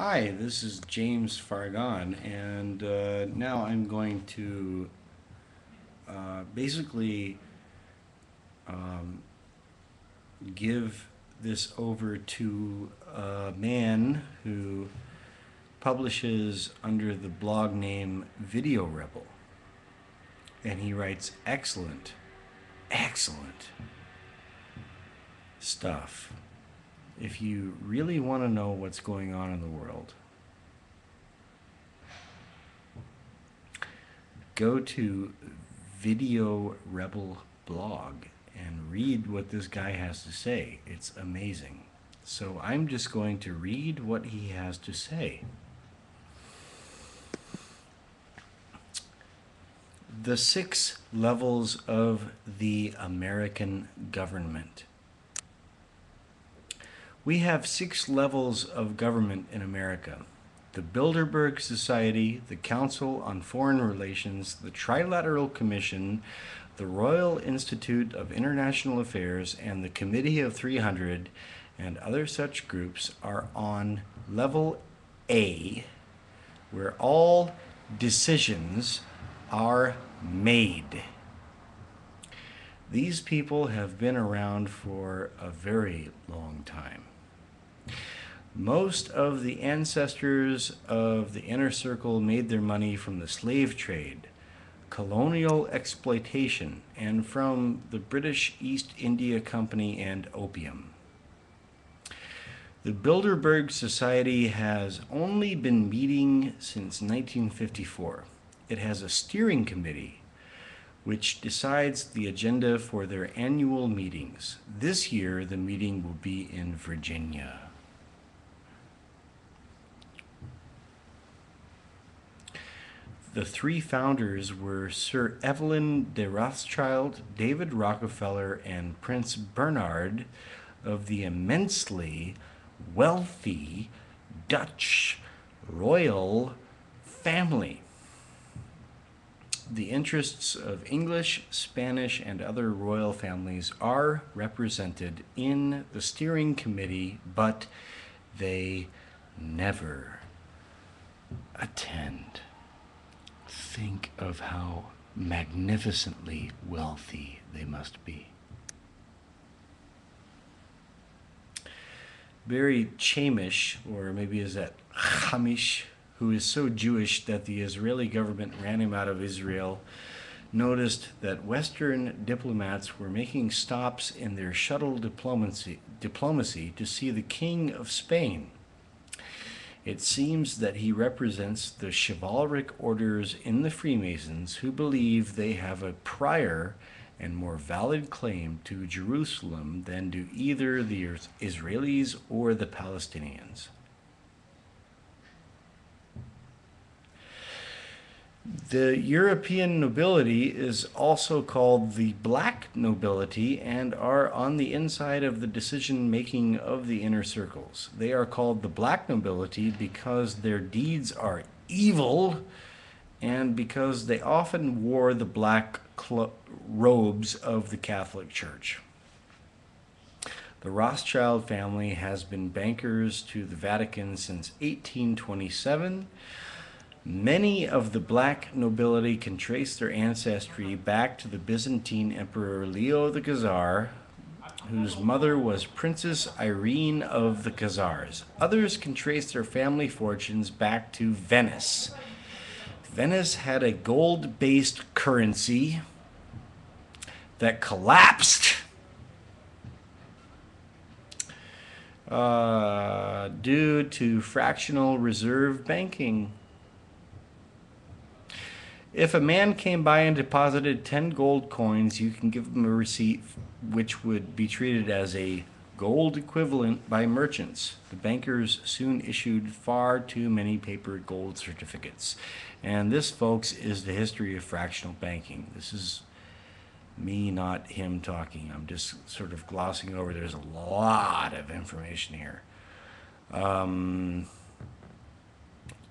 Hi, this is James Fargon, and now I'm going to basically give this over to a man who publishes under the blog name Video Rebel, and he writes excellent stuff. If you really want to know what's going on in the world, go to Video Rebel blog and read what this guy has to say. It's amazing. So I'm just going to read what he has to say. The 6 levels of the American government. We have 6 levels of government in America: the Bilderberg Society, the Council on Foreign Relations, the Trilateral Commission, the Royal Institute of International Affairs, and the Committee of 300, and other such groups are on level A, where all decisions are made. These people have been around for a very long time. Most of the ancestors of the inner circle made their money from the slave trade, colonial exploitation, and from the British East India Company and opium. The Bilderberg Society has only been meeting since 1954. It has a steering committee which decides the agenda for their annual meetings. This year, the meeting will be in Virginia. The 3 founders were Sir Evelyn de Rothschild, David Rockefeller, and Prince Bernhard of the immensely wealthy Dutch royal family. The interests of English, Spanish, and other royal families are represented in the steering committee, but they never attend. Think of how magnificently wealthy they must be. Barry Chamish, or maybe is that Hamish, who is so Jewish that the Israeli government ran him out of Israel, noticed that Western diplomats were making stops in their shuttle diplomacy to see the King of Spain. It seems that he represents the chivalric orders in the Freemasons who believe they have a prior and more valid claim to Jerusalem than do either the Israelis or the Palestinians. The European nobility is also called the black nobility and are on the inside of the decision making of the inner circles. They are called the black nobility because their deeds are evil and because they often wore the black robes of the Catholic Church. The Rothschild family has been bankers to the Vatican since 1827. Many of the black nobility can trace their ancestry back to the Byzantine Emperor Leo the Khazar, whose mother was Princess Irene of the Khazars. Others can trace their family fortunes back to Venice. Venice had a gold-based currency that collapsed due to fractional reserve banking. If a man came by and deposited 10 gold coins, you can give him a receipt which would be treated as a gold equivalent by merchants. The bankers soon issued far too many paper gold certificates. And this, folks, is the history of fractional banking. This is me, not him talking. I'm just sort of glossing over. There's a lot of information here.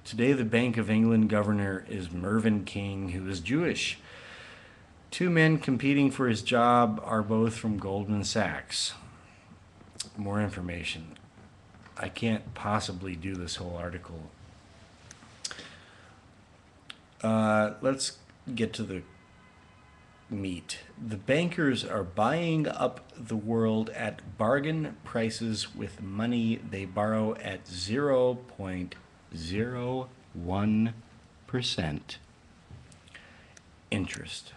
Today, the Bank of England governor is Mervyn King, who is Jewish. 2 men competing for his job are both from Goldman Sachs. More information. I can't possibly do this whole article. Let's get to the meat. The bankers are buying up the world at bargain prices with money they borrow at 0.01% interest.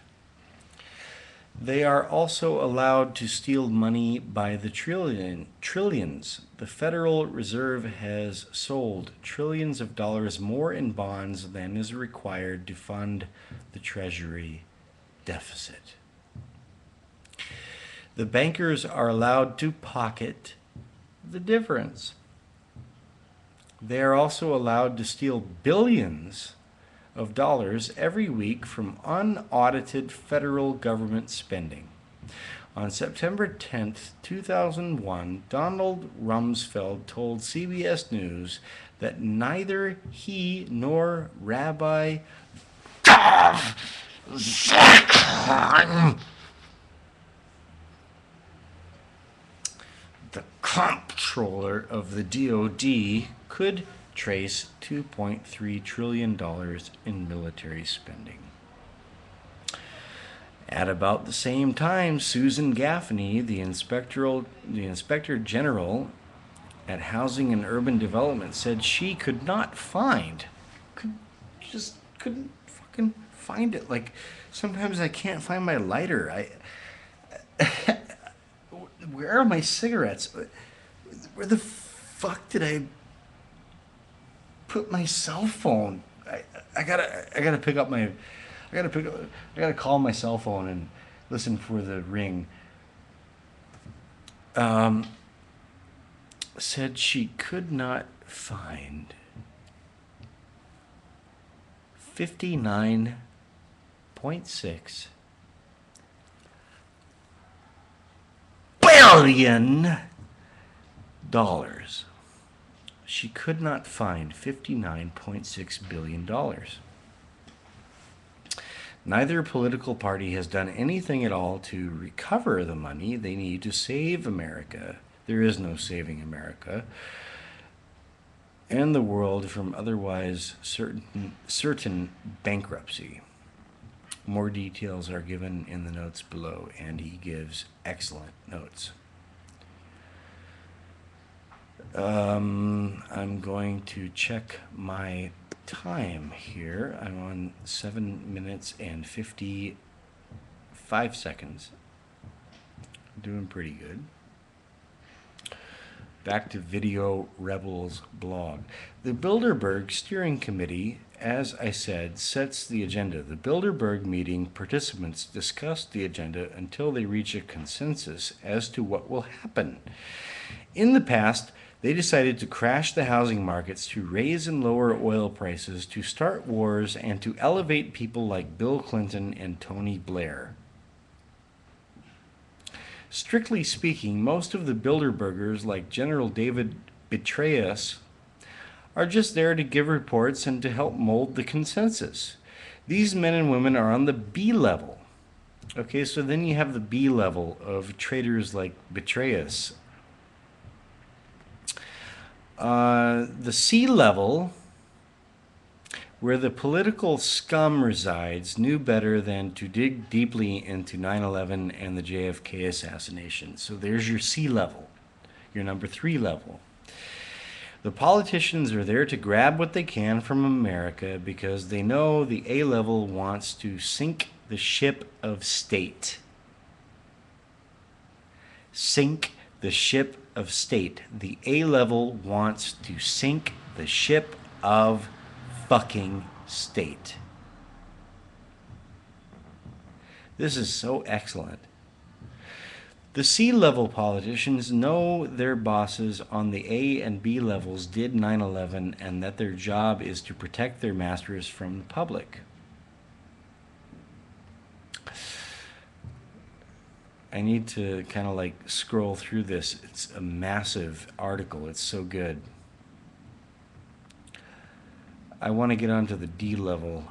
They are also allowed to steal money by the trillions. The Federal Reserve has sold trillions of dollars more in bonds than is required to fund the Treasury deficit. The bankers are allowed to pocket the difference. They are also allowed to steal billions of dollars every week from unaudited federal government spending. On September 10th, 2001, Donald Rumsfeld told CBS News that neither he nor Rabbi the comptroller of the DOD could trace $2.3 trillion in military spending. At about the same time, Susan Gaffney, the Inspector General at Housing and Urban Development, said she couldn't fucking find it. Like, sometimes I can't find my lighter. Where are my cigarettes? Where the fuck did I put my cell phone? I gotta pick up my, I gotta call my cell phone and listen for the ring. Said she could not find 59.6 billion dollars. She could not find $59.6 billion. Neither political party has done anything at all to recover the money they need to save America. There is no saving America and the world from otherwise certain bankruptcy. More details are given in the notes below, and he gives excellent notes. I'm going to check my time here. I'm on 7 minutes and 55 seconds. Doing pretty good. Back to Video Rebels blog. The Bilderberg Steering Committee, as I said, sets the agenda. The Bilderberg meeting participants discuss the agenda until they reach a consensus as to what will happen. In the past, they decided to crash the housing markets, to raise and lower oil prices, to start wars, and to elevate people like Bill Clinton and Tony Blair. Strictly speaking, most of the Bilderbergers, like General David Petraeus, are just there to give reports and to help mold the consensus. These men and women are on the B level. Okay, so then you have the B level of traitors like Petraeus. The C level, where the political scum resides, knew better than to dig deeply into 9/11 and the JFK assassination. So there's your C level, your number 3 level. The politicians are there to grab what they can from America because they know the A level wants to sink the ship of state. Sink the ship of state. The A level wants to sink the ship of fucking state. This is so excellent. The C-level politicians know their bosses on the A and B levels did 9/11 and that their job is to protect their masters from the public. I need to kind of like scroll through this. It's a massive article. It's so good. I want to get onto the D level.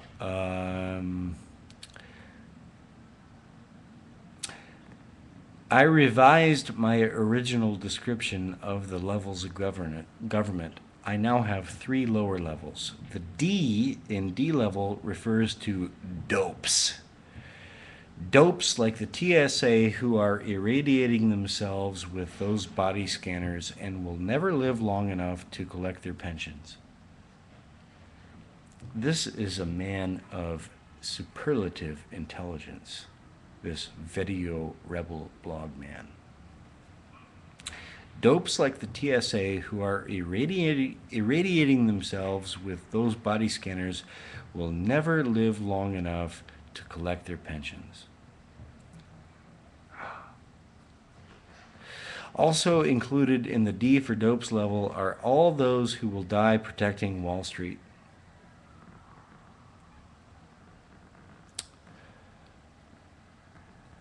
I revised my original description of the levels of government. I now have 3 lower levels. The D in D level refers to dopes. Dopes like the TSA who are irradiating themselves with those body scanners and will never live long enough to collect their pensions. This is a man of superlative intelligence, this video rebel blog man. Dopes like the TSA who are irradiating themselves with those body scanners will never live long enough to collect their pensions. Also included in the D for dopes level are all those who will die protecting Wall Street.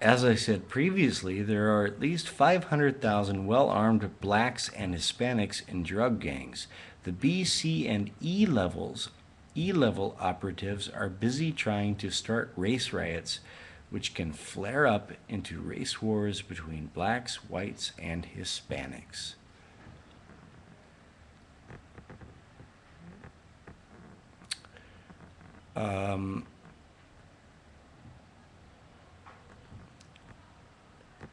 As I said previously, there are at least 500,000 well-armed blacks and Hispanics in drug gangs. The B, C, and E-level operatives are busy trying to start race riots, which can flare up into race wars between blacks, whites, and Hispanics.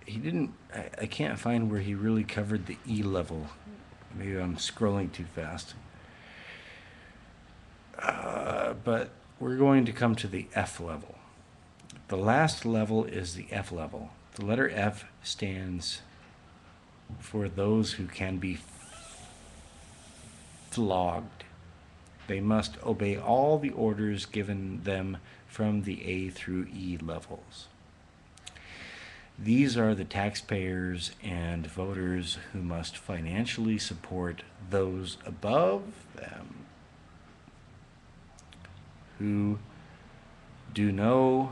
He didn't, I can't find where he really covered the E level. Maybe I'm scrolling too fast. But we're going to come to the F level. The last level is the F level. The letter F stands for those who can be flogged. They must obey all the orders given them from the A through E levels. These are the taxpayers and voters who must financially support those above them who do no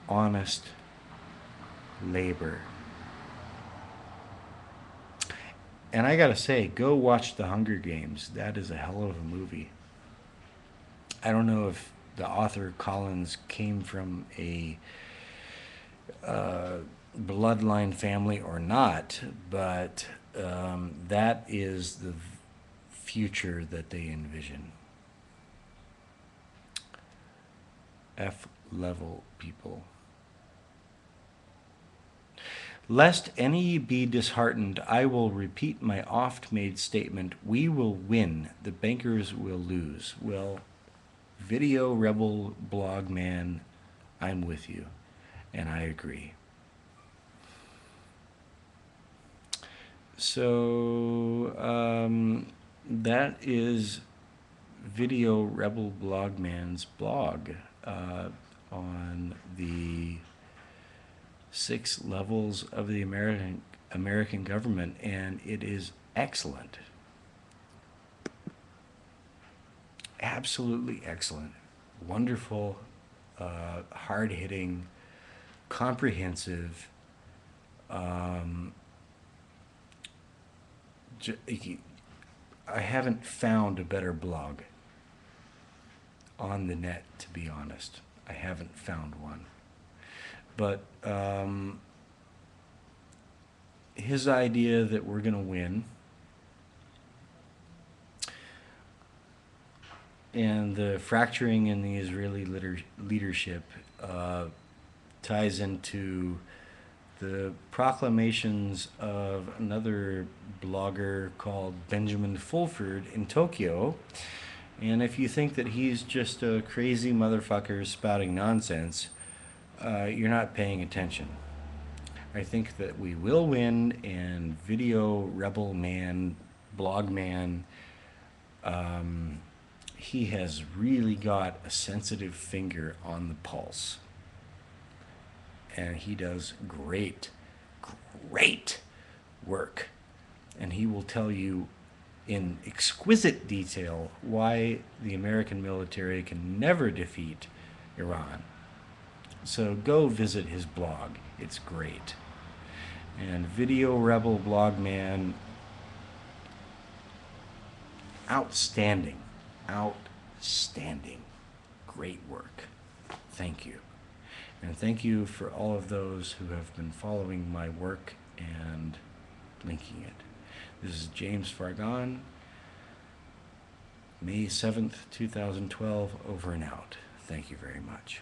honest labor. And I gotta say, go watch The Hunger Games. That is a hell of a movie. I don't know if the author Collins came from a bloodline family or not, but that is the future that they envision. F-level people. Lest any be disheartened, I will repeat my oft-made statement, we will win, the bankers will lose. Well, video rebel blog man, I'm with you. And I agree. So that is Video Rebel Blogman's blog on the 6 levels of the American government, and it is excellent. Absolutely excellent. Wonderful, hard-hitting, comprehensive. I haven't found a better blog on the net, to be honest. I haven't found one. But his idea that we're going to win and the fracturing in the Israeli leadership ties into the proclamations of another blogger called Benjamin Fulford in Tokyo. And if you think that he's just a crazy motherfucker spouting nonsense, you're not paying attention. I think that we will win, and Video Rebel Man, Blog Man, he has really got a sensitive finger on the pulse. And he does great work. And he will tell you in exquisite detail why the American military can never defeat Iran. So go visit his blog. It's great. And Video Rebel Blog Man, outstanding. Great work. Thank you. And thank you for all of those who have been following my work and linking it. This is James Fargon, May 7th, 2012, over and out. Thank you very much.